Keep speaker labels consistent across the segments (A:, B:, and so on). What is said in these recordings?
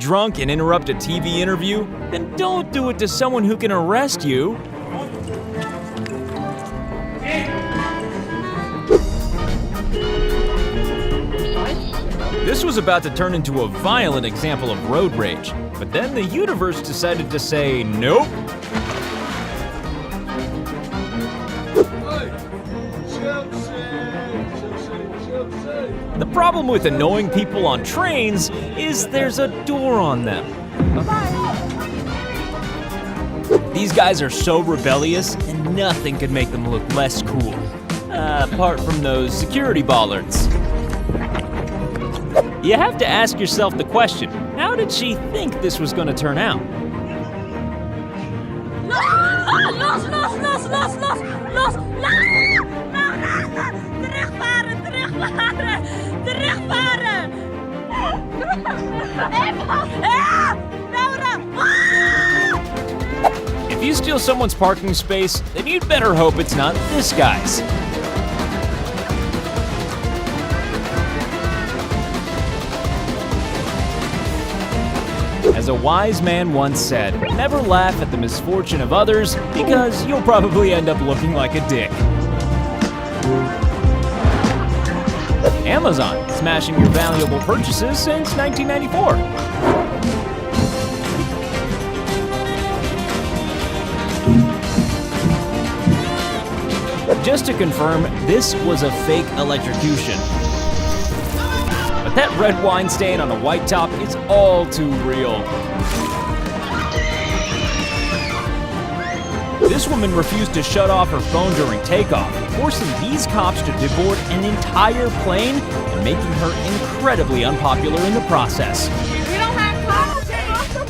A: drunk and interrupt a TV interview, then don't do it to someone who can arrest you. This was about to turn into a violent example of road rage, but then the universe decided to say nope. The problem with annoying people on trains is there's a door on them. These guys are so rebellious, and nothing could make them look less cool. Apart from those security bollards. You have to ask yourself the question, how did she think this was going to turn out? If you steal someone's parking space, then you'd better hope it's not this guy's. As a wise man once said, never laugh at the misfortune of others because you'll probably end up looking like a dick. Amazon, smashing your valuable purchases since 1994. Just to confirm, this was a fake electrocution. But that red wine stain on a white top is all too real. This woman refused to shut off her phone during takeoff, forcing these cops to deboard an entire plane and making her incredibly unpopular in the process.
B: We don't have time to take off the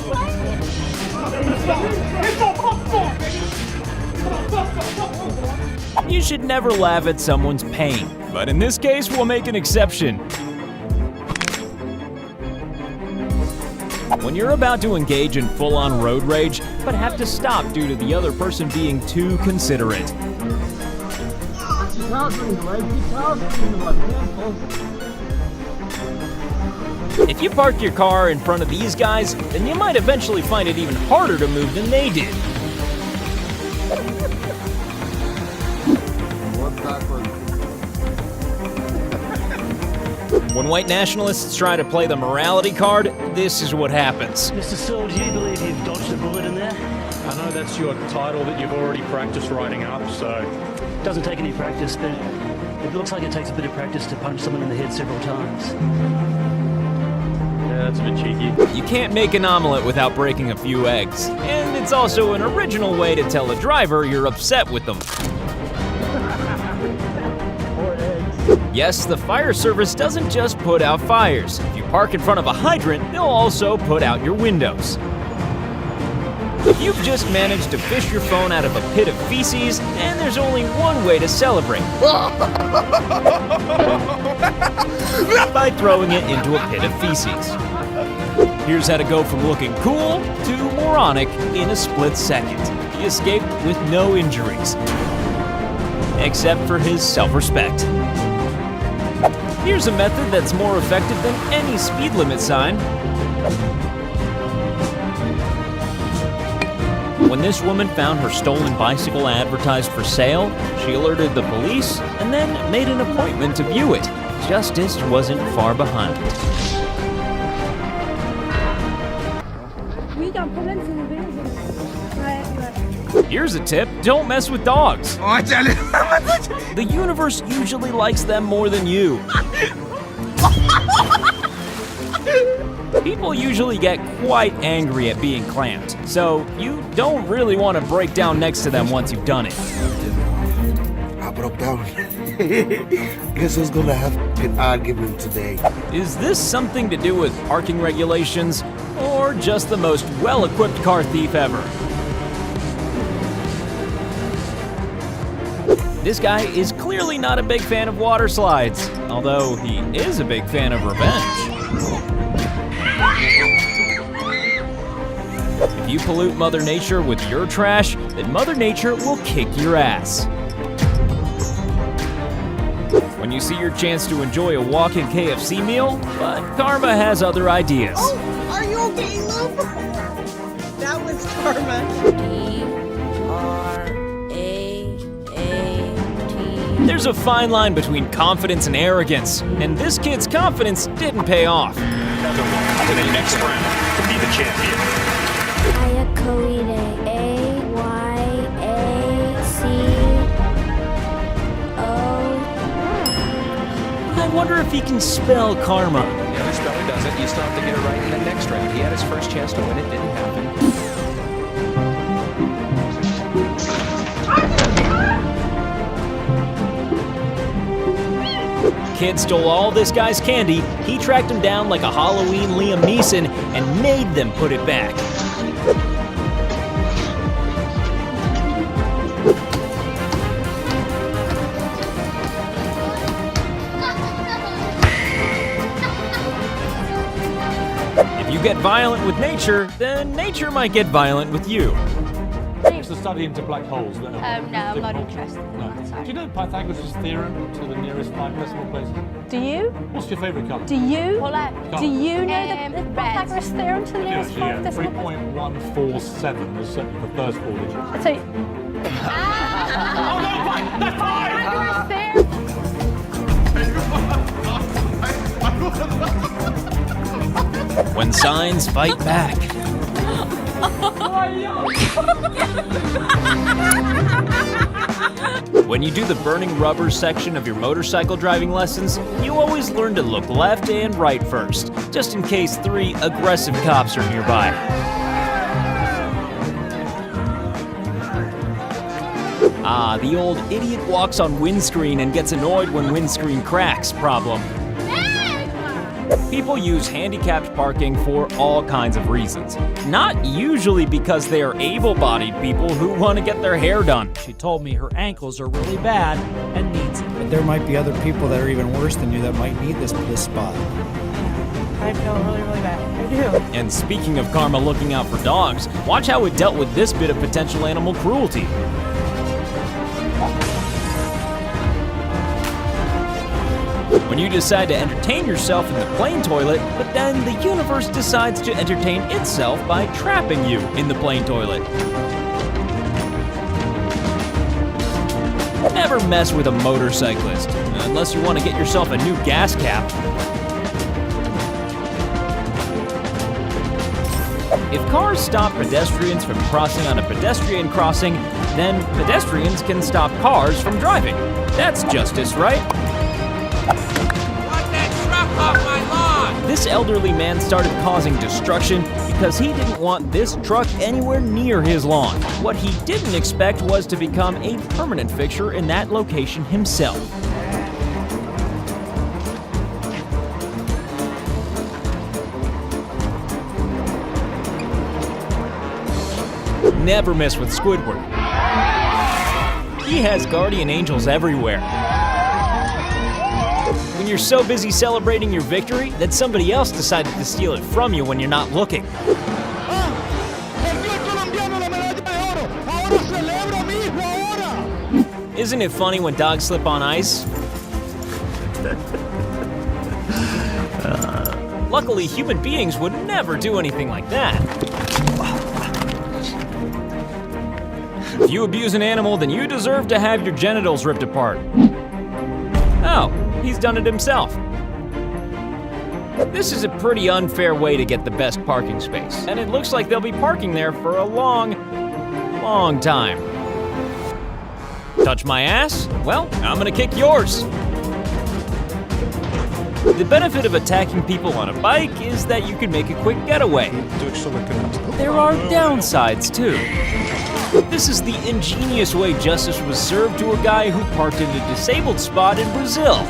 B: plane.
A: You should never laugh at someone's pain, but in this case, we'll make an exception. When you're about to engage in full-on road rage, but have to stop due to the other person being too considerate. If you park your car in front of these guys, then you might eventually find it even harder to move than they did. When white nationalists try to play the morality card, this is what happens.
C: Mr. Searle, do you believe you've dodged a bullet in there?
D: I know that's your title that you've already practiced writing up, so...
C: Doesn't take any practice, but it looks like it takes a bit of practice to punch someone in the head several times.
D: Yeah, that's a bit cheeky.
A: You can't make an omelet without breaking a few eggs. And it's also an original way to tell a driver you're upset with them. Yes, the fire service doesn't just put out fires. If you park in front of a hydrant, they'll also put out your windows. If you've just managed to fish your phone out of a pit of feces, then there's only one way to celebrate. By throwing it into a pit of feces. Here's how to go from looking cool to moronic in a split second. He escaped with no injuries. Except for his self-respect. Here's a method that's more effective than any speed limit sign. When this woman found her stolen bicycle advertised for sale, she alerted the police and then made an appointment to view it. Justice wasn't far behind. Here's a tip, don't mess with dogs. The universe usually likes them more than you. People usually get quite angry at being clamped, so you don't really want to break down next to them once you've done it.
E: I broke down. Guess who's gonna have an argument today?
A: Is this something to do with parking regulations, or just the most well-equipped car thief ever? This guy is clearly not a big fan of water slides, although he is a big fan of revenge. If you pollute Mother Nature with your trash, then Mother Nature will kick your ass. When you see your chance to enjoy a walk-in KFC meal, but Karma has other ideas.
B: Oh, are you go, Caleb. That was karma.
F: D-R-A-A-T.
A: There's a fine line between confidence and arrogance, and this kid's confidence didn't pay off.
D: To the next round to be the champion.
F: Ayakoide. A-Y-A-C-O.
A: I wonder if he can spell karma.
G: The other speller doesn't. You still have to get it right in the next round. He had his first chance to win. It didn't happen.
A: Kid stole all this guy's candy, he tracked him down like a Halloween Liam Neeson and made them put it back. If you get violent with nature, then nature might get violent with you.
D: It's the study into black holes.
B: No, I'm not interested.
D: No. Do you know Pythagoras' theorem to the nearest 5 decimal places?
B: Do you?
D: What's your favourite colour?
B: Do you?
D: Colour.
B: Do you know the Red. Pythagoras theorem to the nearest
D: Actually, yeah. 3.147 is certainly the first 4 digits.
B: So,
D: That's 5!
B: Pythagoras theorem.
A: When signs fight back. When you do the burning rubber section of your motorcycle driving lessons, you always learn to look left and right first, just in case 3 aggressive cops are nearby. Ah, the old idiot walks on windscreen and gets annoyed when windscreen cracks problem. People use handicapped parking for all kinds of reasons. Not usually because they are able-bodied people who want to get their hair done.
H: She told me her ankles are really bad and needs it. But there might be other people that are even worse than you that might need this spot.
B: I feel really, really bad. I do.
A: And speaking of karma looking out for dogs, watch how it dealt with this bit of potential animal cruelty. When you decide to entertain yourself in the plane toilet, but then the universe decides to entertain itself by trapping you in the plane toilet. Never mess with a motorcyclist, unless you want to get yourself a new gas cap. If cars stop pedestrians from crossing on a pedestrian crossing, then pedestrians can stop cars from driving. That's justice, right? This elderly man started causing destruction because he didn't want this truck anywhere near his lawn. What he didn't expect was to become a permanent fixture in that location himself. Never mess with Squidward. He has guardian angels everywhere. When you're so busy celebrating your victory that somebody else decided to steal it from you when you're not looking. Isn't it funny when dogs slip on ice? Luckily, human beings would never do anything like that. If you abuse an animal, then you deserve to have your genitals ripped apart. Oh, he's done it himself. This is a pretty unfair way to get the best parking space, and it looks like they'll be parking there for a long time. Touch my ass? Well, I'm gonna kick yours. The benefit of attacking people on a bike is that you can make a quick getaway. There are downsides too. This is the ingenious way justice was served to a guy who parked in a disabled spot in Brazil.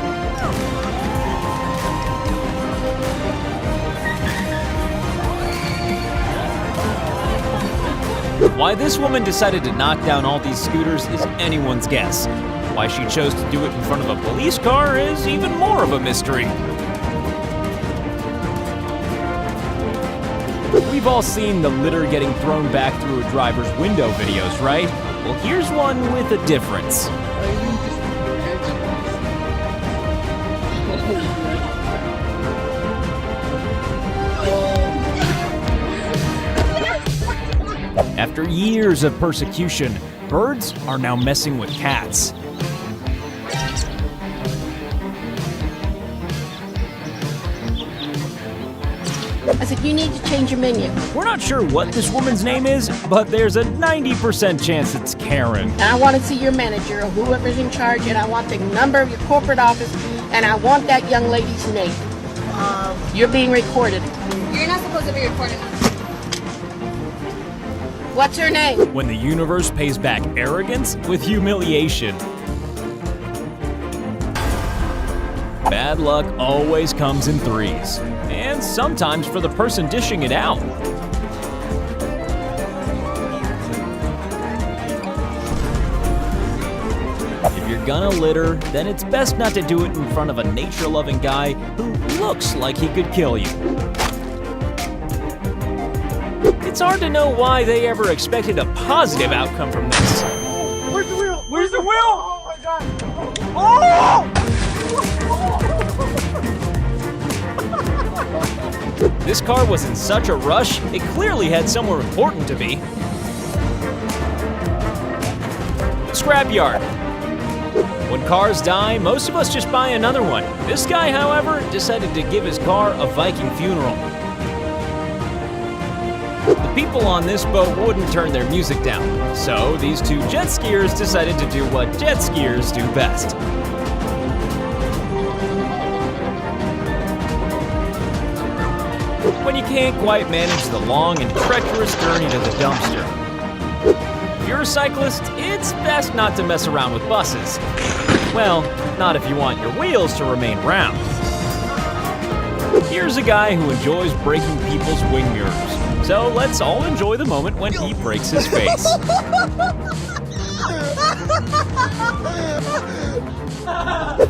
A: Why this woman decided to knock down all these scooters is anyone's guess. Why she chose to do it in front of a police car is even more of a mystery. We've all seen the litter getting thrown back through a driver's window videos, right? Well, here's one with a difference. After years of persecution, birds are now messing with cats.
I: I said, you need to change your menu.
A: We're not sure what this woman's name is, but there's a 90% chance it's Karen.
I: And I want to see your manager or whoever's in charge, and I want the number of your corporate office, and I want that young lady's name. You're being recorded.
F: You're not supposed to be recording us.
I: What's her name?
A: When the universe pays back arrogance with humiliation. Bad luck always comes in threes, and sometimes for the person dishing it out. If you're gonna litter, then it's best not to do it in front of a nature-loving guy who looks like he could kill you. It's hard to know why they ever expected a positive outcome from this.
J: Where's the wheel? Where's the wheel? Oh my god! Oh!
A: This car was in such a rush, it clearly had somewhere important to be. Scrapyard. When cars die, most of us just buy another one. This guy, however, decided to give his car a Viking funeral. The people on this boat wouldn't turn their music down, so these two jet skiers decided to do what jet skiers do best. When you can't quite manage the long and treacherous journey to the dumpster. If you're a cyclist, it's best not to mess around with buses. Well, not if you want your wheels to remain round. Here's a guy who enjoys breaking people's wing mirrors. So let's all enjoy the moment when he breaks his face.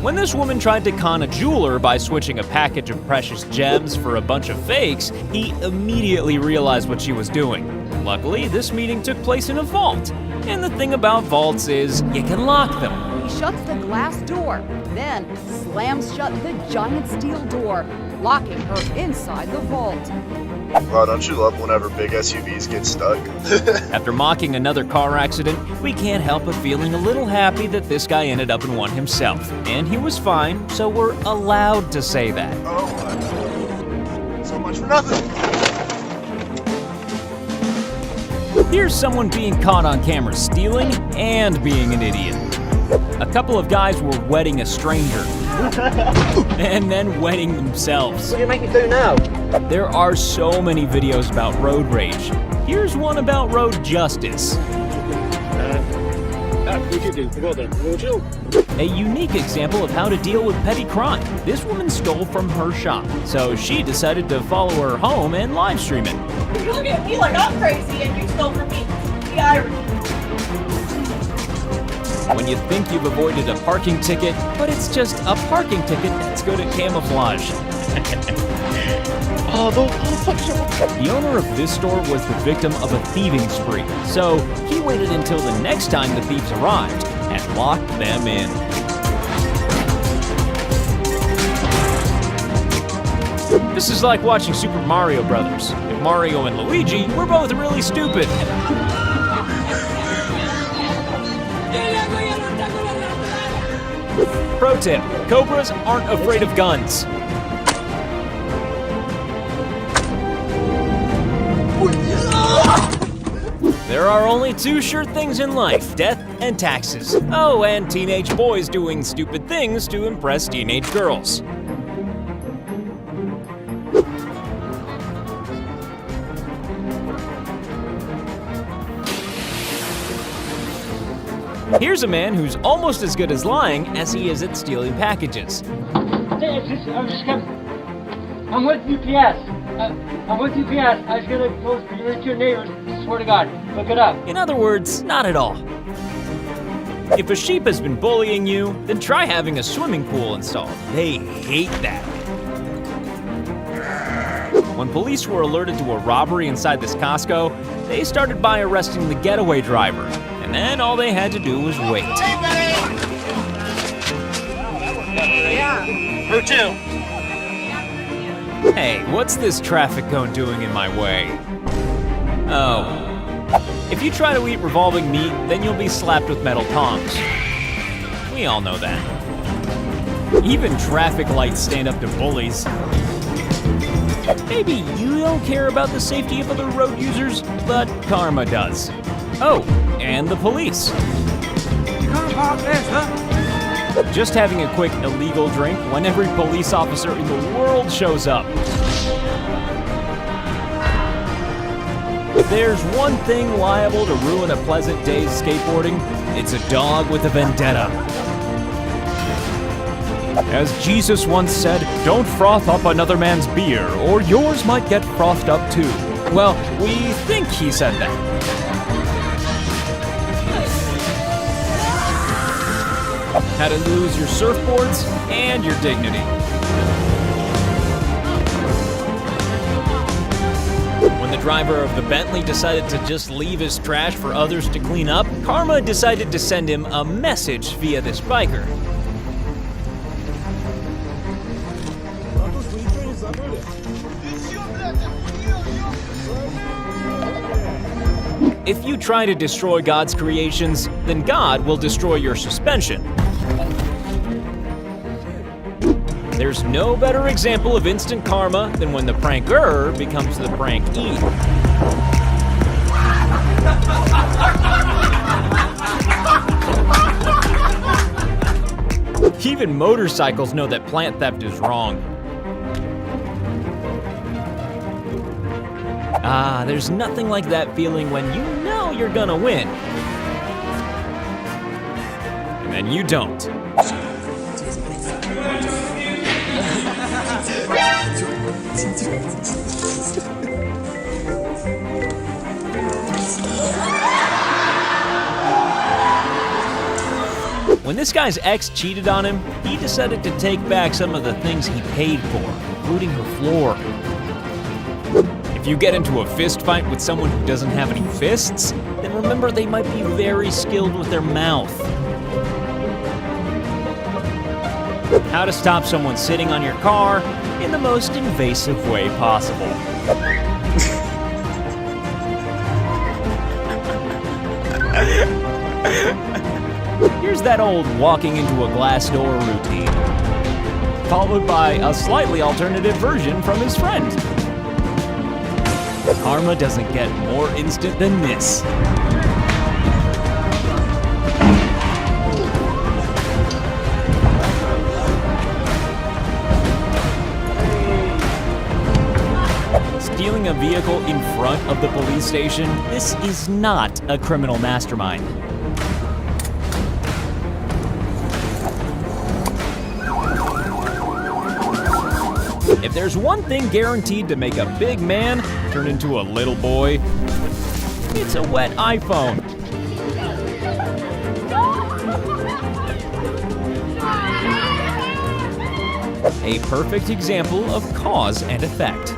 A: When this woman tried to con a jeweler by switching a package of precious gems for a bunch of fakes, he immediately realized what she was doing. Luckily, this meeting took place in a vault. And the thing about vaults is, you can lock them.
K: He shuts the glass door, then slams shut the giant steel door, locking her inside the vault.
L: Wow, don't you love whenever big SUVs get stuck?
A: After mocking another car accident, we can't help but feeling a little happy that this guy ended up in one himself. And he was fine, so we're allowed to say that.
L: Oh, so much for nothing.
A: Here's someone being caught on camera stealing and being an idiot. A couple of guys were wedding a stranger. And then wedding themselves.
J: What do you make me do now?
A: There are so many videos about road rage. Here's one about road justice. A unique example of how to deal with petty crime. This woman stole from her shop, so she decided to follow her home and live stream it.
B: You look at me like I'm crazy and you stole from me. The irony.
A: When you think you've avoided a parking ticket, but it's just a parking ticket that's good at camouflage. The owner of this store was the victim of a thieving spree, so he waited until the next time the thieves arrived and locked them in. This is like watching Super Mario Brothers. If Mario and Luigi were both really stupid. Pro tip, cobras aren't afraid of guns. There are only two sure things in life, death and taxes. Oh, and teenage boys doing stupid things to impress teenage girls. Here's a man who's almost as good as lying as he is at stealing packages.
J: I'm with UPS. I'm with UPS. I was gonna post to your neighbors. Swear to God, look it up.
A: In other words, not at all. If a sheep has been bullying you, then try having a swimming pool installed. They hate that. When police were alerted to a robbery inside this Costco, they started by arresting the getaway driver. And then all they had to do was wait.
J: Route 2.
A: Hey, what's this traffic cone doing in my way? Oh. If you try to eat revolving meat, then you'll be slapped with metal tongs. We all know that. Even traffic lights stand up to bullies. Maybe you don't care about the safety of other road users, but karma does. Oh, and the police.
H: You can't park there, sir.
A: Just having a quick illegal drink when every police officer in the world shows up. If there's one thing liable to ruin a pleasant day's skateboarding, it's a dog with a vendetta. As Jesus once said, don't froth up another man's beer, or yours might get frothed up too. Well, we think he said that. How to lose your surfboards and your dignity. When the driver of the Bentley decided to just leave his trash for others to clean up, karma decided to send him a message via this biker. If you try to destroy God's creations, then God will destroy your suspension. There's no better example of instant karma than when the pranker becomes the prankee. Even motorcycles know that plant theft is wrong. Ah, there's nothing like that feeling when you know you're gonna win. And then you don't. When this guy's ex cheated on him, he decided to take back some of the things he paid for, including her floor. If you get into a fist fight with someone who doesn't have any fists, then remember they might be very skilled with their mouth. How to stop someone sitting on your car in the most invasive way possible. Here's that old walking into a glass door routine, followed by a slightly alternative version from his friend. Karma doesn't get more instant than this. Stealing a vehicle in front of the police station, this is not a criminal mastermind. If there's one thing guaranteed to make a big man turn into a little boy, it's a wet iPhone. A perfect example of cause and effect.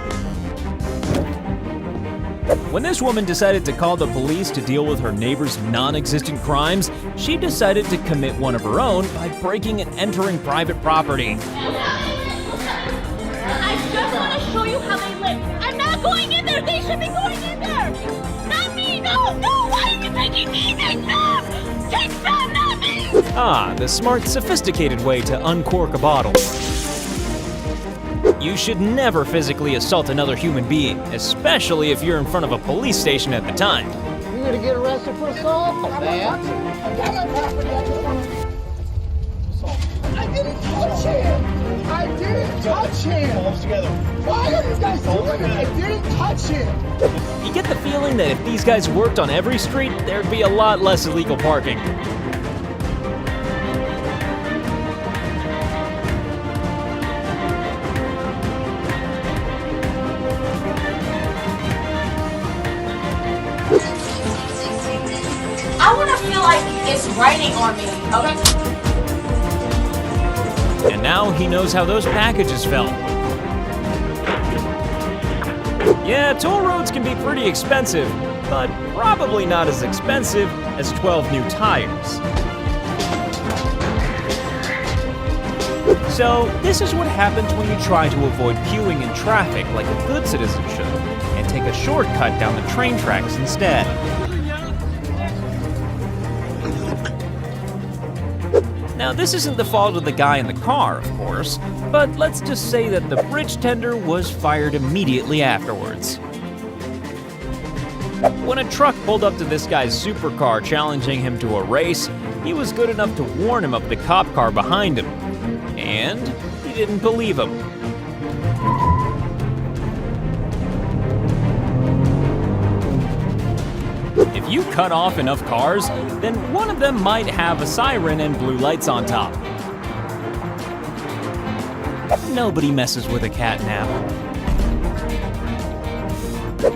A: When this woman decided to call the police to deal with her neighbor's non-existent crimes, she decided to commit one of her own by breaking and entering private property.
F: I just want to show you how they live. I'm not going in there. They should be going in there. Not me. No. Why are you taking me? Take them. Take them, not me.
A: Ah, the smart, sophisticated way to uncork a bottle. You should never physically assault another human being, especially if you're in front of a police station at the time.
I: You're gonna get arrested for assault, man.
E: I didn't touch him! I didn't touch him! Together. Why are you guys doing it? I didn't touch him!
A: You get the feeling that if these guys worked on every street, there'd be a lot less illegal parking.
F: I want to feel like it's raining on me, okay?
A: And now he knows how those packages felt. Yeah, toll roads can be pretty expensive, but probably not as expensive as 12 new tires. So, this is what happens when you try to avoid queuing in traffic like a good citizen should, and take a shortcut down the train tracks instead. Now, this isn't the fault of the guy in the car, of course, but let's just say that the bridge tender was fired immediately afterwards. When a truck pulled up to this guy's supercar challenging him to a race, he was good enough to warn him of the cop car behind him. And he didn't believe him. If you cut off enough cars, then one of them might have a siren and blue lights on top. Nobody messes with a catnap.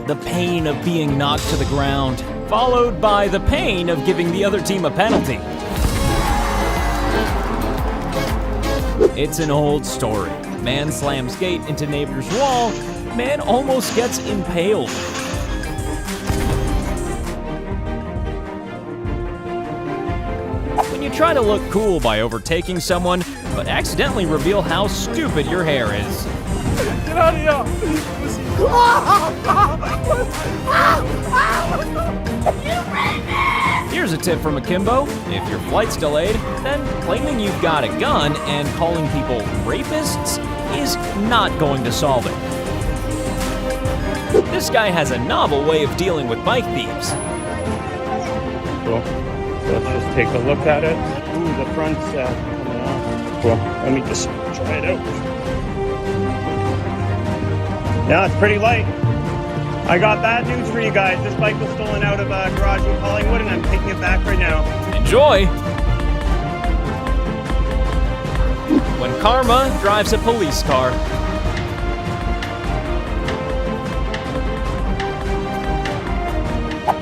A: The pain of being knocked to the ground, followed by the pain of giving the other team a penalty. It's an old story. Man slams gate into neighbor's wall, man almost gets impaled. When you try to look cool by overtaking someone, but accidentally reveal how stupid your hair is.
E: Get out of here!
A: Here's a tip from Akimbo. If your flight's delayed, then claiming you've got a gun and calling people rapists is not going to solve it. This guy has a novel way of dealing with bike thieves.
M: Cool. So let's just take a look at it. Ooh, the front's coming off. Cool. Let me just try it out. Yeah, it's pretty light. I got bad news for you guys. This bike was stolen out of a garage in Collingwood, and I'm taking it back right now.
A: Enjoy! When Karma drives a police car.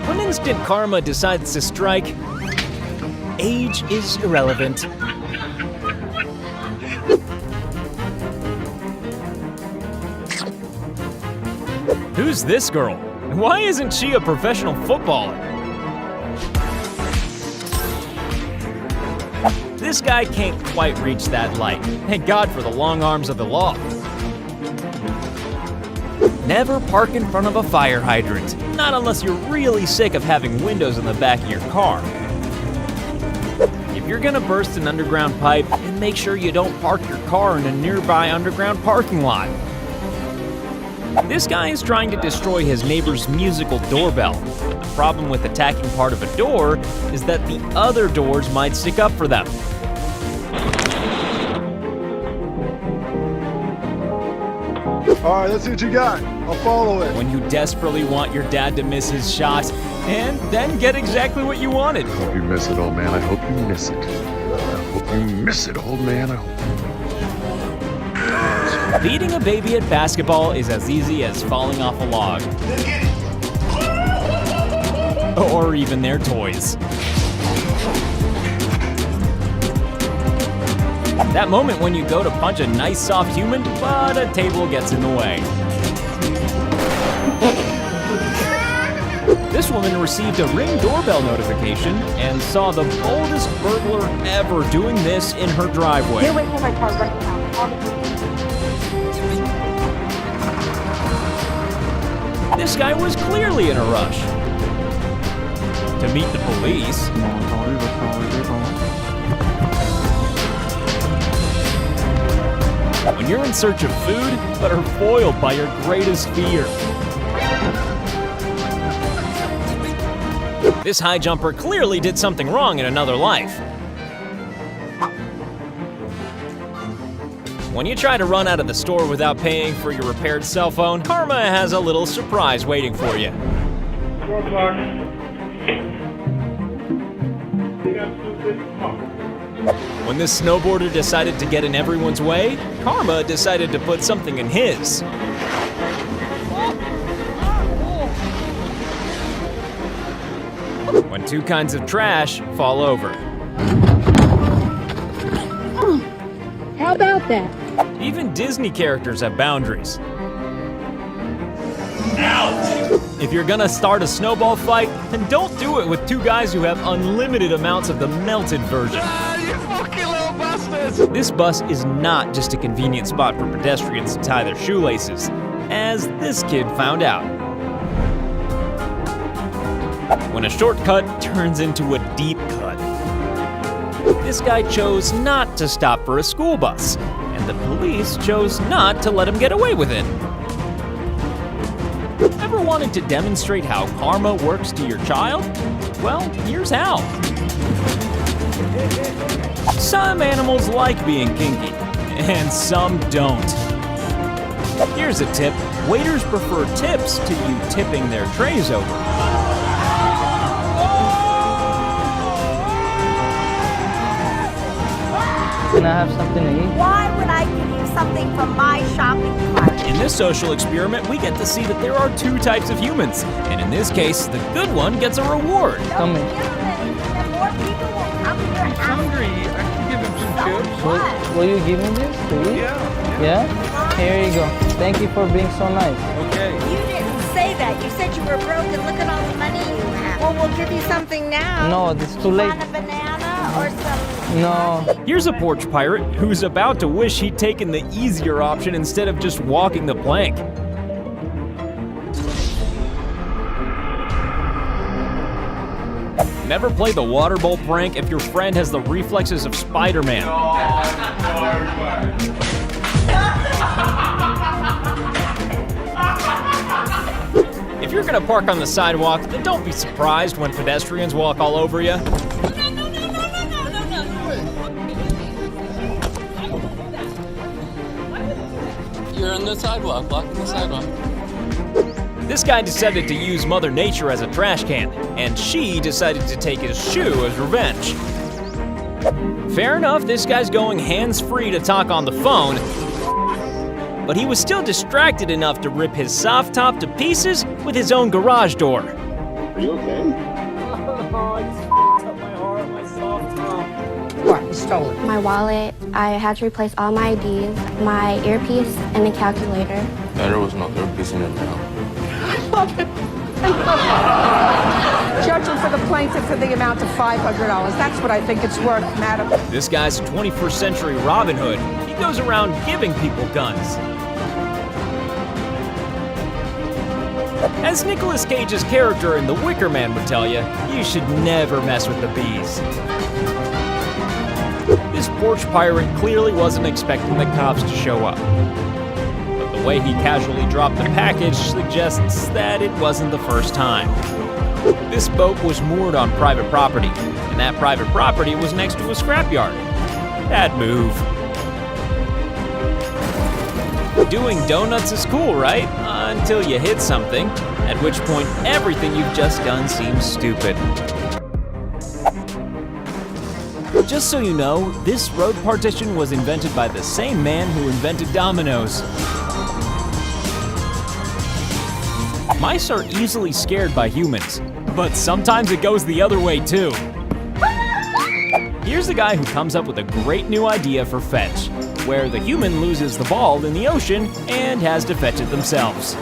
A: When Instant Karma decides to strike, age is irrelevant. Who's this girl? Why isn't she a professional footballer? This guy can't quite reach that light. Thank God for the long arms of the law. Never park in front of a fire hydrant. Not unless you're really sick of having windows in the back of your car. If you're gonna burst an underground pipe, then make sure you don't park your car in a nearby underground parking lot. This guy is trying to destroy his neighbor's musical doorbell. But the problem with attacking part of a door is that the other doors might stick up for them.
L: All right, let's see what you got. I'll follow it.
A: When you desperately want your dad to miss his shot, and then get exactly what you wanted.
N: I hope you miss it, old man. I hope you miss it. I hope you miss it, old man. I hope.
A: Beating a baby at basketball is as easy as falling off a log. Or even their toys. That moment when you go to punch a nice soft human, but a table gets in the way. This woman received a Ring doorbell notification and saw the boldest burglar ever doing this in her driveway.
F: Get away from my car right now.
A: This guy was clearly in a rush to meet the police. When you're in search of food, but are foiled by your greatest fear. This high jumper clearly did something wrong in another life. When you try to run out of the store without paying for your repaired cell phone, Karma has a little surprise waiting for you. When this snowboarder decided to get in everyone's way, Karma decided to put something in his. When two kinds of trash fall over.
F: How about that?
A: Even Disney characters have boundaries. If you're gonna start a snowball fight, then don't do it with two guys who have unlimited amounts of the melted version.
E: You fucking little bastards!
A: This bus is not just a convenient spot for pedestrians to tie their shoelaces, as this kid found out. When a shortcut turns into a deep cut. This guy chose not to stop for a school bus, and the police chose not to let him get away with it. Ever wanted to demonstrate how karma works to your child? Well, here's how. Some animals like being kinky, and some don't. Here's a tip. Waiters prefer tips to you tipping their trays over.
J: Can I have something to eat?
F: Why would I give you something from my shopping cart?
A: In this social experiment, we get to see that there are two types of humans, and in this case, the good one gets a reward.
J: Come
F: Give him anything, and more people will come to your house.
D: Hungry. I can give him some chips.
J: Will you give me this to eat? Yeah? Here you go. Thank you for being so nice.
D: Okay.
F: You didn't say that. You said you were broke and look at all the money you have. Well, we'll give you something now.
J: No, it's too late.
F: Want a banana or some...
J: No.
A: Here's a porch pirate who's about to wish he'd taken the easier option instead of just walking the plank. Never play the water bowl prank if your friend has the reflexes of Spider-Man. If you're gonna park on the sidewalk, then don't be surprised when pedestrians walk all over you.
G: You're on the sidewalk, blocking the sidewalk.
A: This guy decided to use Mother Nature as a trash can, and she decided to take his shoe as revenge. Fair enough, this guy's going hands-free to talk on the phone, but he was still distracted enough to rip his soft top to pieces with his own garage door.
E: Are you okay?
H: Oh, you f***ed up my heart, my soft top.
I: What was stolen?
O: My wallet. I had to replace all my IDs, my earpiece, and the calculator.
G: There was no earpiece in it now.
I: Judgment for the plaintiff for the amount of $500. That's what I think it's worth, madam.
A: This guy's a 21st century Robin Hood. He goes around giving people guns. As Nicolas Cage's character in The Wicker Man would tell you, you should never mess with the bees. This porch pirate clearly wasn't expecting the cops to show up. But the way he casually dropped the package suggests that it wasn't the first time. This boat was moored on private property, and that private property was next to a scrapyard. Bad move. Doing donuts is cool, right? Until you hit something, at which point everything you've just done seems stupid. Just so you know, this road partition was invented by the same man who invented dominoes. Mice are easily scared by humans, but sometimes it goes the other way too. Here's the guy who comes up with a great new idea for fetch, where the human loses the ball in the ocean and has to fetch it themselves.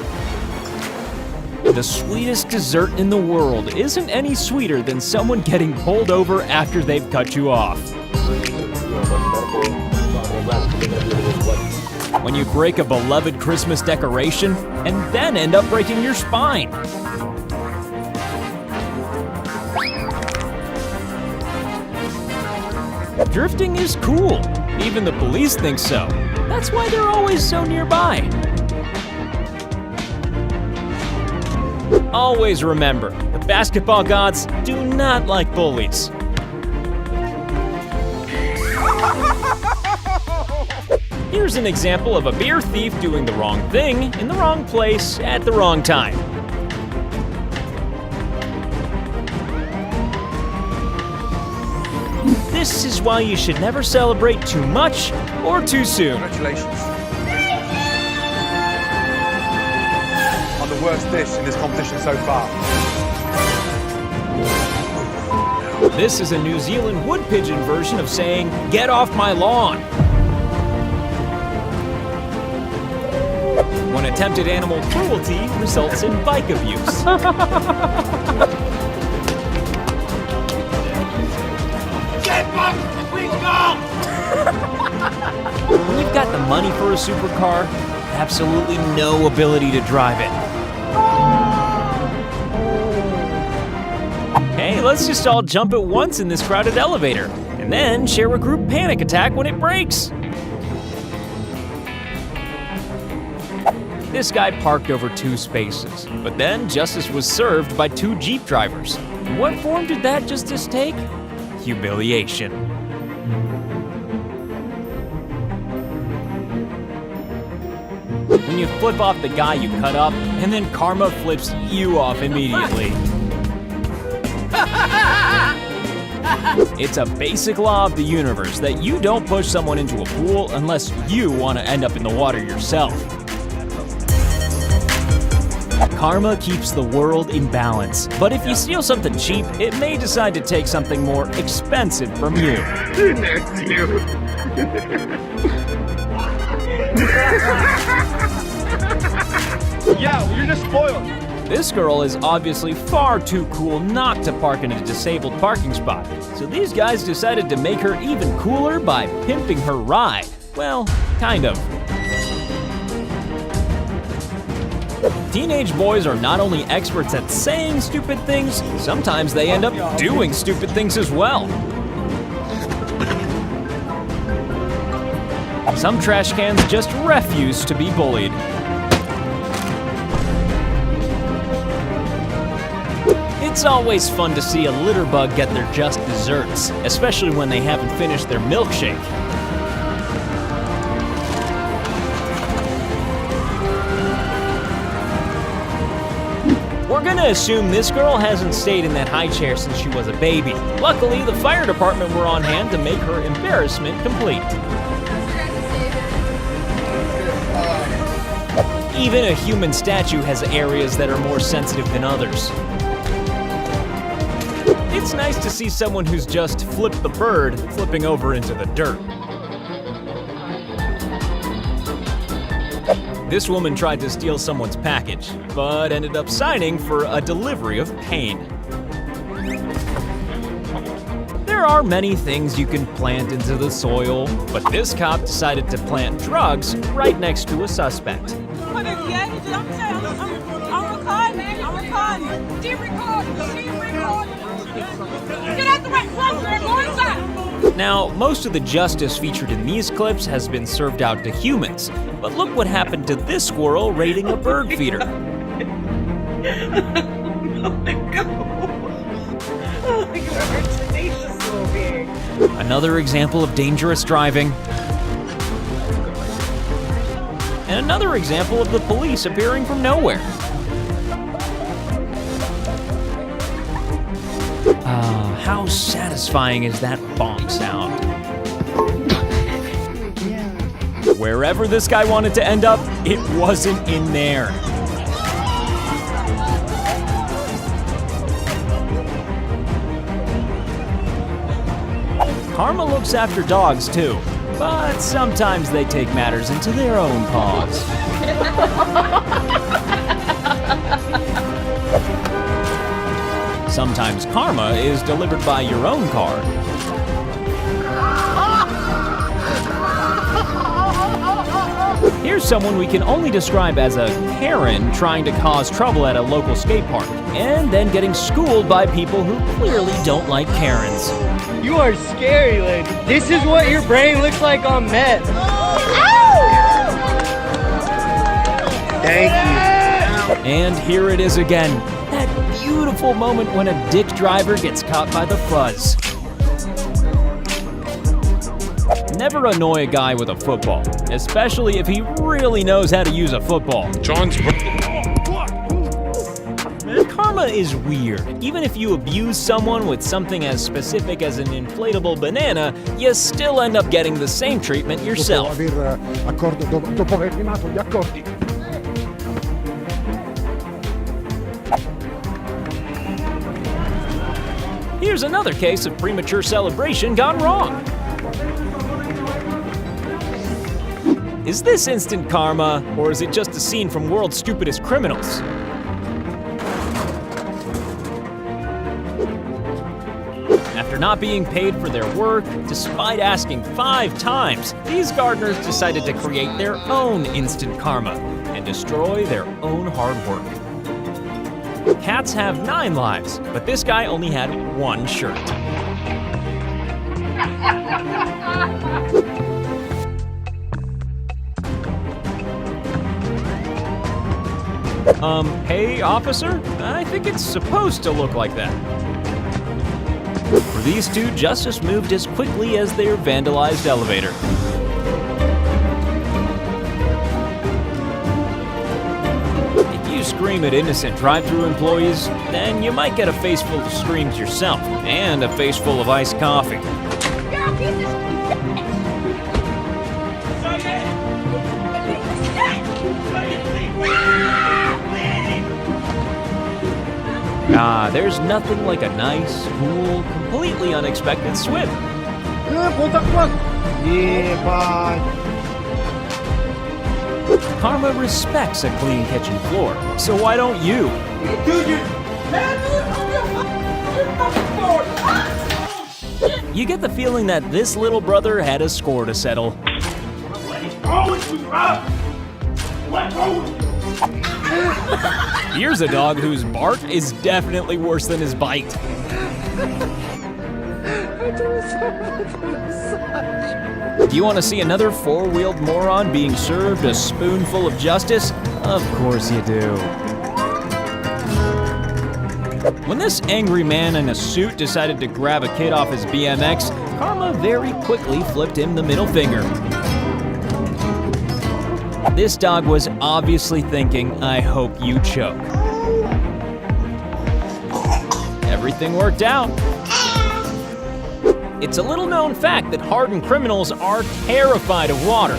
A: The sweetest dessert in the world isn't any sweeter than someone getting pulled over after they've cut you off. When you break a beloved Christmas decoration and then end up breaking your spine. Drifting is cool. Even the police think so. That's why they're always so nearby. Always remember, the basketball gods do not like bullies. Here's an example of a beer thief doing the wrong thing in the wrong place at the wrong time. This is why you should never celebrate too much or too soon.
P: Congratulations. On the worst dish in this competition so far.
A: This is a New Zealand wood pigeon version of saying, "Get off my lawn." When attempted animal cruelty results in bike abuse. When you've got the money for a supercar, absolutely no ability to drive it. Hey, let's just all jump at once in this crowded elevator, and then share a group panic attack when it breaks. This guy parked over 2 spaces, but then justice was served by 2 Jeep drivers. What form did that justice take? Humiliation. When you flip off the guy you cut up, and then karma flips you off immediately. It's a basic law of the universe that you don't push someone into a pool unless you want to end up in the water yourself. Karma keeps the world in balance, but if you steal something cheap, it may decide to take something more expensive from you.
E: That's you.
P: Yeah, you're just spoiled.
A: This girl is obviously far too cool not to park in a disabled parking spot, so these guys decided to make her even cooler by pimping her ride. Well, kind of. Teenage boys are not only experts at saying stupid things, sometimes they end up doing stupid things as well. Some trash cans just refuse to be bullied. It's always fun to see a litter bug get their just desserts, especially when they haven't finished their milkshake. We're gonna assume this girl hasn't stayed in that high chair since she was a baby. Luckily, the fire department were on hand to make her embarrassment complete. Even a human statue has areas that are more sensitive than others. It's nice to see someone who's just flipped the bird flipping over into the dirt. This woman tried to steal someone's package, but ended up signing for a delivery of pain. There are many things you can plant into the soil, but this cop decided to plant drugs right next to a suspect.
B: I'm recording. Deep record. Get out the way. Go inside.
A: Now, most of the justice featured in these clips has been served out to humans, but look what happened to this squirrel raiding a bird feeder.
B: Oh my god. Oh my god, we're tenacious little being.
A: Another example of dangerous driving. And another example of the police appearing from nowhere. How satisfying is that bonk sound? Wherever this guy wanted to end up, it wasn't in there. Karma looks after dogs too, but sometimes they take matters into their own paws. Sometimes karma is delivered by your own car. Here's someone we can only describe as a Karen trying to cause trouble at a local skate park, and then getting schooled by people who clearly don't like Karens.
J: You are scary, lady. This is what your brain looks like on meth. Thank you.
A: And here it is again. That beautiful moment when a dick driver gets caught by the fuzz. Never annoy a guy with a football, especially if he really knows how to use a football. Karma is weird. Even if you abuse someone with something as specific as an inflatable banana, you still end up getting the same treatment yourself. Here's another case of premature celebration gone wrong. Is this instant karma, or is it just a scene from World's Stupidest Criminals? After not being paid for their work, despite asking 5 times, these gardeners decided to create their own instant karma and destroy their own hard work. Cats have 9 lives, but this guy only had 1 shirt. Hey, officer? I think it's supposed to look like that. For these two, justice moved as quickly as their vandalized elevator. If you scream at innocent drive-thru employees, then you might get a face full of screams yourself, and a face full of iced coffee. There's nothing like a nice, cool, completely unexpected swim.
E: Yeah, bye.
A: Karma respects a clean kitchen floor, so why don't you? You get the feeling that this little brother had a score to settle. Here's a dog whose bark is definitely worse than his bite. Do you want to see another four-wheeled moron being served a spoonful of justice? Of course you do. When this angry man in a suit decided to grab a kid off his BMX, Karma very quickly flipped him the middle finger. This dog was obviously thinking, I hope you choke. Everything worked out. It's a little known fact that hardened criminals are terrified of water.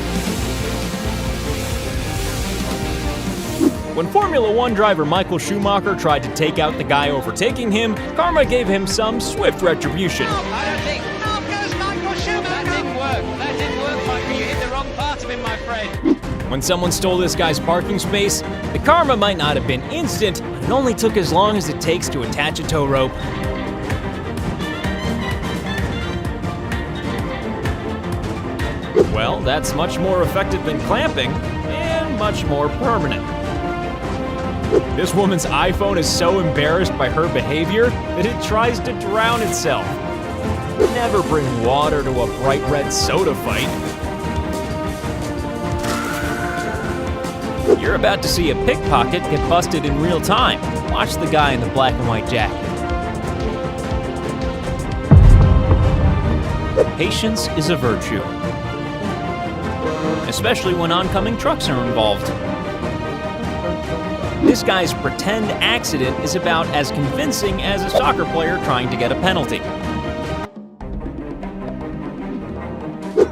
A: When Formula One driver Michael Schumacher tried to take out the guy overtaking him, Karma gave him some swift retribution.
G: That didn't work, Michael. You hit the wrong part of him, my friend.
A: When someone stole this guy's parking space, the karma might not have been instant, but it only took as long as it takes to attach a tow rope. Well, that's much more effective than clamping, and much more permanent. This woman's iPhone is so embarrassed by her behavior that it tries to drown itself. Never bring water to a bright red soda fight. You're about to see a pickpocket get busted in real time. Watch the guy in the black and white jacket. Patience is a virtue, especially when oncoming trucks are involved. This guy's pretend accident is about as convincing as a soccer player trying to get a penalty.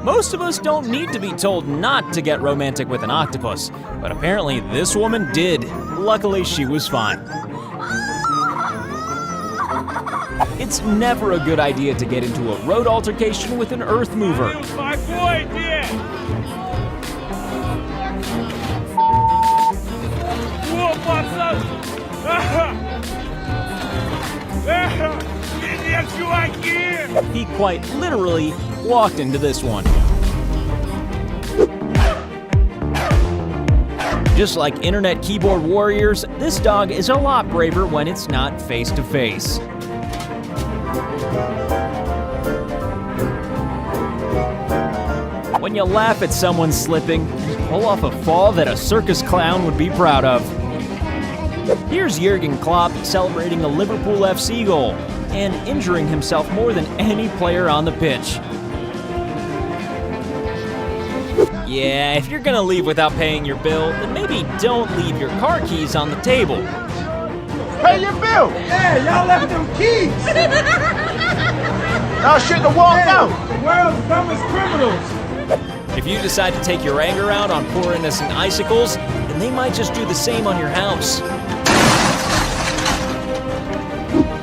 A: Most of us don't need to be told not to get romantic with an octopus, but apparently this woman did. Luckily, she was fine. It's never a good idea to get into a road altercation with an earth mover.
E: My boy did.
A: He quite literally walked into this one. Just like internet keyboard warriors, this dog is a lot braver when it's not face to face. When you laugh at someone slipping, you pull off a fall that a circus clown would be proud of. Here's Jurgen Klopp celebrating a Liverpool FC goal and injuring himself more than any player on the pitch. Yeah, if you're gonna leave without paying your bill, then maybe don't leave your car keys on the table.
E: Pay your bill. Yeah, y'all left them keys. Y'all shouldn't have walked out. The world's dumbest criminals.
A: If you decide to take your anger out on poor innocent icicles, then they might just do the same on your house.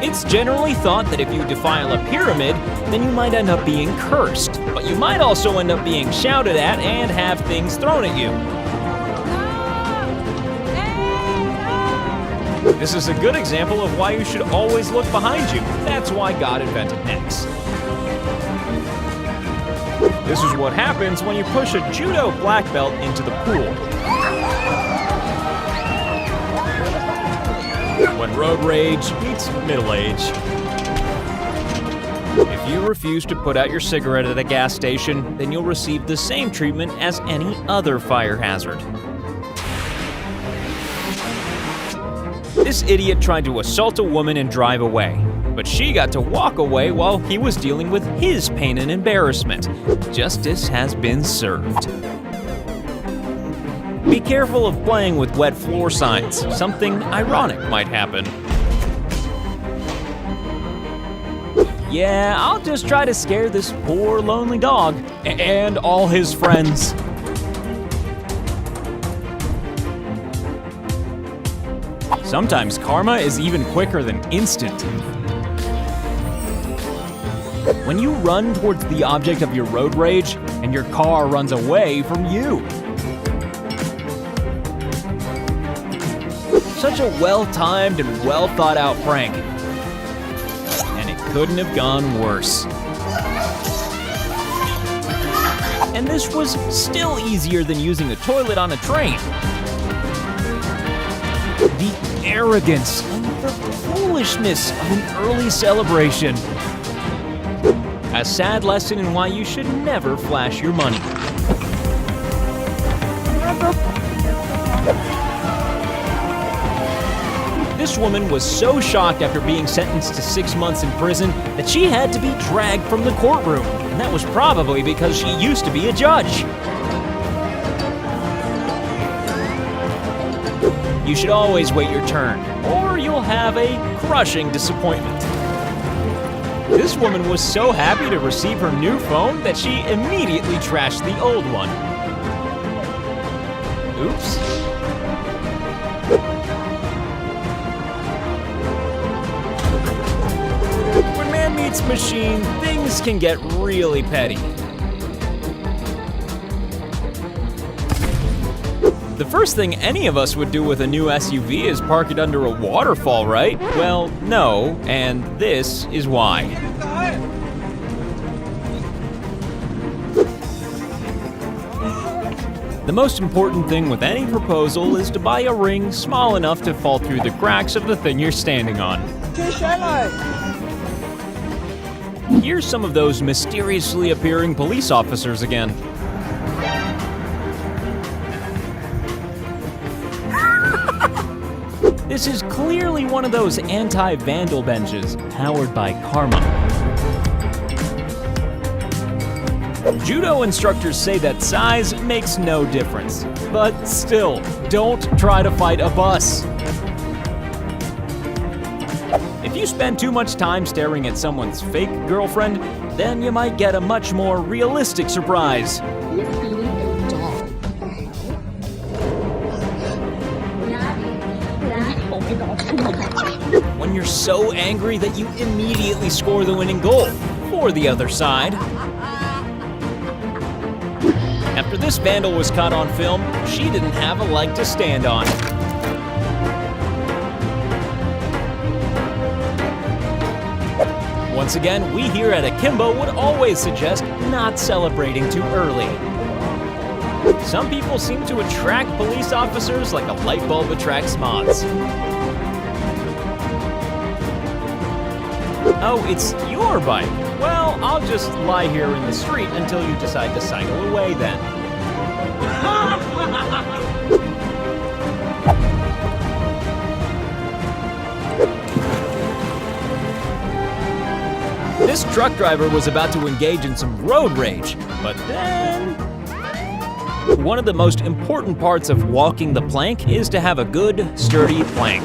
A: It's generally thought that if you defile a pyramid, then you might end up being cursed. But you might also end up being shouted at and have things thrown at you. This is a good example of why you should always look behind you. That's why God invented necks. This is what happens when you push a judo black belt into the pool. When road rage meets middle age. If you refuse to put out your cigarette at a gas station, then you'll receive the same treatment as any other fire hazard. This idiot tried to assault a woman and drive away, but she got to walk away while he was dealing with his pain and embarrassment. Justice has been served. Be careful of playing with wet floor signs. Something ironic might happen. Yeah, I'll just try to scare this poor lonely dog and all his friends. Sometimes karma is even quicker than instant. When you run towards the object of your road rage and your car runs away from you. Such a well-timed and well-thought-out prank. And it couldn't have gone worse. And this was still easier than using a toilet on a train. The arrogance and the foolishness of an early celebration. A sad lesson in why you should never flash your money. This woman was so shocked after being sentenced to 6 months in prison that she had to be dragged from the courtroom. And that was probably because she used to be a judge. You should always wait your turn, or you'll have a crushing disappointment. This woman was so happy to receive her new phone that she immediately trashed the old one. Oops. When man meets machine, things can get really petty. The first thing any of us would do with a new SUV is park it under a waterfall, right? Well, no, and this is why. The most important thing with any proposal is to buy a ring small enough to fall through the cracks of the thing you're standing on.
E: Too shallow.
A: Here's some of those mysteriously appearing police officers again. This is clearly one of those anti-vandal benches, powered by karma. Judo instructors say that size makes no difference, but still, don't try to fight a bus. If you spend too much time staring at someone's fake girlfriend, then you might get a much more realistic surprise. When you're so angry that you immediately score the winning goal for the other side. After this vandal was caught on film, she didn't have a leg to stand on. Once again, we here at Akimbo would always suggest not celebrating too early. Some people seem to attract police officers like a light bulb attracts moths. Oh, it's your bike. Well, I'll just lie here in the street until you decide to cycle away then. This truck driver was about to engage in some road rage, but then... One of the most important parts of walking the plank is to have a good, sturdy plank.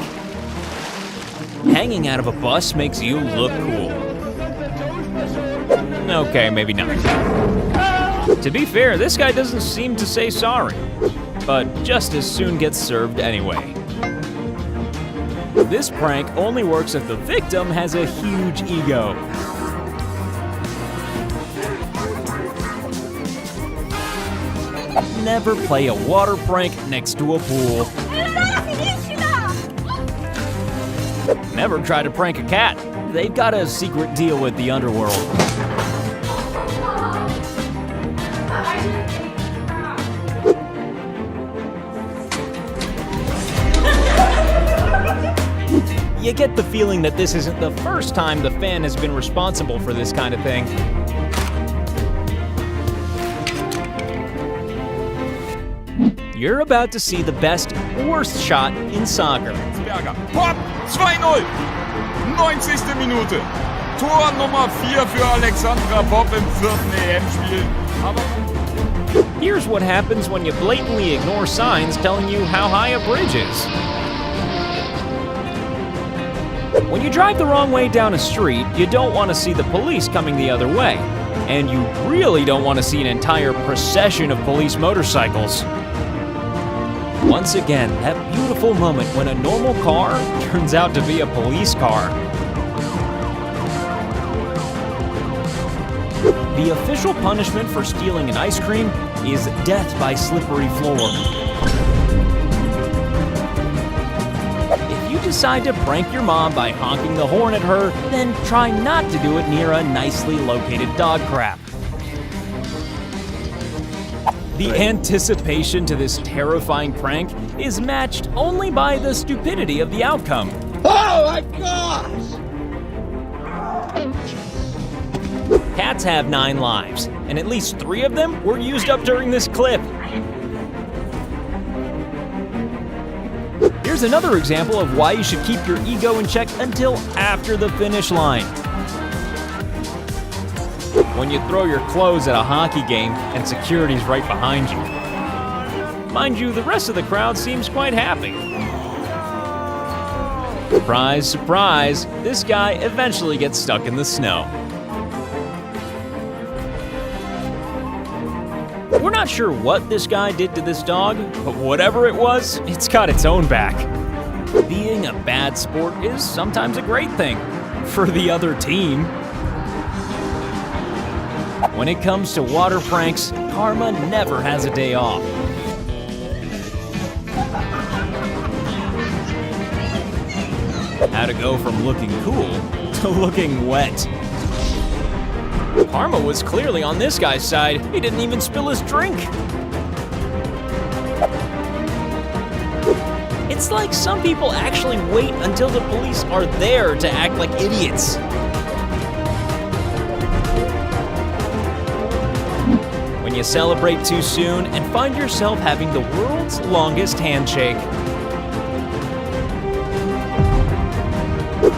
A: Hanging out of a bus makes you look cool. Okay, maybe not. To be fair, this guy doesn't seem to say sorry, but justice soon gets served anyway. This prank only works if the victim has a huge ego. Never play a water prank next to a pool. Never try to prank a cat. They've got a secret deal with the underworld. You get the feeling that this isn't the first time the fan has been responsible for this kind of thing. You're about to see the best, worst shot in soccer.
Q: Pop, 2-0. 90. Minute. Tor Nummer 4 für Alexandra Pop im 4. EM-Spiel.
A: Here's what happens when you blatantly ignore signs telling you how high a bridge is. When you drive the wrong way down a street, you don't want to see the police coming the other way. And you really don't want to see an entire procession of police motorcycles. Once again, that beautiful moment when a normal car turns out to be a police car. The official punishment for stealing an ice cream is death by slippery floor. If you decide to prank your mom by honking the horn at her, then try not to do it near a nicely located dog crap. The anticipation to this terrifying prank is matched only by the stupidity of the outcome.
E: Oh my gosh!
A: Cats have 9 lives, and at least 3 of them were used up during this clip. Here's another example of why you should keep your ego in check until after the finish line. When you throw your clothes at a hockey game and security's right behind you. Mind you, the rest of the crowd seems quite happy. Surprise, surprise, this guy eventually gets stuck in the snow. We're not sure what this guy did to this dog, but whatever it was, it's got its own back. Being a bad sport is sometimes a great thing for the other team. When it comes to water pranks, Karma never has a day off. How to go from looking cool to looking wet. Karma was clearly on this guy's side. He didn't even spill his drink. It's like some people actually wait until the police are there to act like idiots. When you celebrate too soon and find yourself having the world's longest handshake.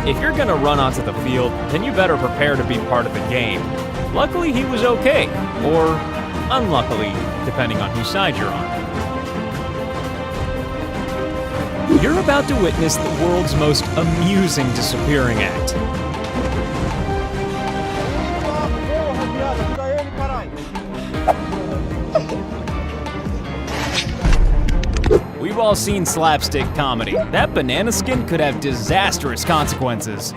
A: If you're gonna run onto the field, then you better prepare to be part of the game. Luckily, he was okay, or unluckily, depending on whose side you're on. You're about to witness the world's most amusing disappearing act. We've all seen slapstick comedy. That banana skin could have disastrous consequences.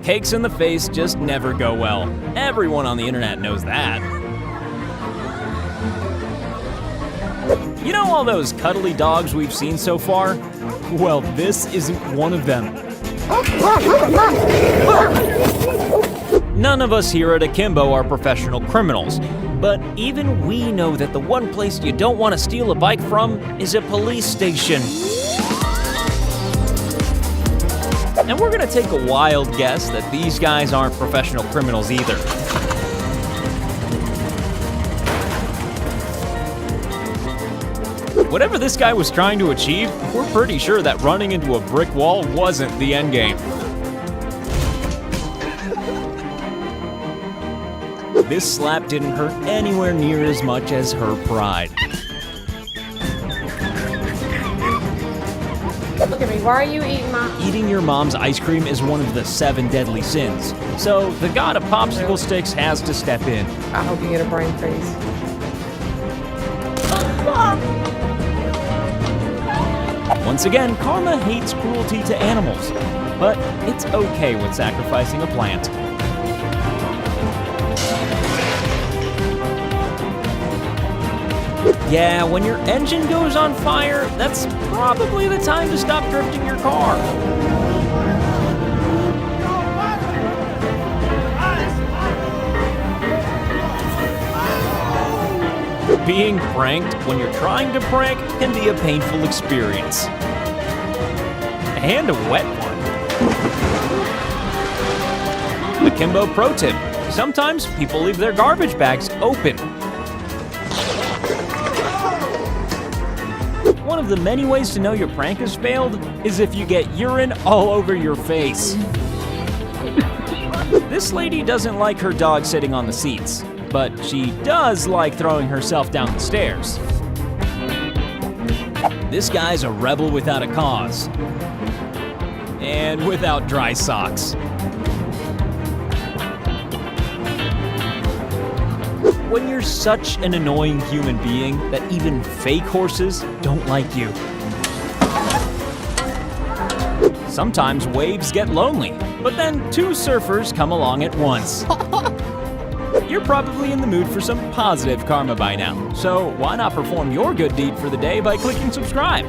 A: Cakes in the face just never go well. Everyone on the internet knows that. You know all those cuddly dogs we've seen so far? Well, this isn't one of them. None of us here at Akimbo are professional criminals, but even we know that the one place you don't want to steal a bike from is a police station. And we're gonna take a wild guess that these guys aren't professional criminals either. Whatever this guy was trying to achieve, we're pretty sure that running into a brick wall wasn't the end game. This slap didn't hurt anywhere near as much as her pride.
B: Look at me, why are you eating my...
A: Eating your mom's ice cream is one of the 7 deadly sins, so the god of popsicle sticks has to step in.
B: I hope you get a brain freeze.
A: Once again, Karma hates cruelty to animals, but it's okay with sacrificing a plant. Yeah, when your engine goes on fire, that's probably the time to stop drifting your car. Being pranked when you're trying to prank can be a painful experience. And a wet one. The Kimbo pro tip. Sometimes people leave their garbage bags open. One of the many ways to know your prank has failed is if you get urine all over your face. This lady doesn't like her dog sitting on the seats, but she does like throwing herself down the stairs. This guy's a rebel without a cause. And without dry socks. When you're such an annoying human being that even fake horses don't like you. Sometimes waves get lonely, but then two surfers come along at once. You're probably in the mood for some positive karma by now, so why not perform your good deed for the day by clicking subscribe?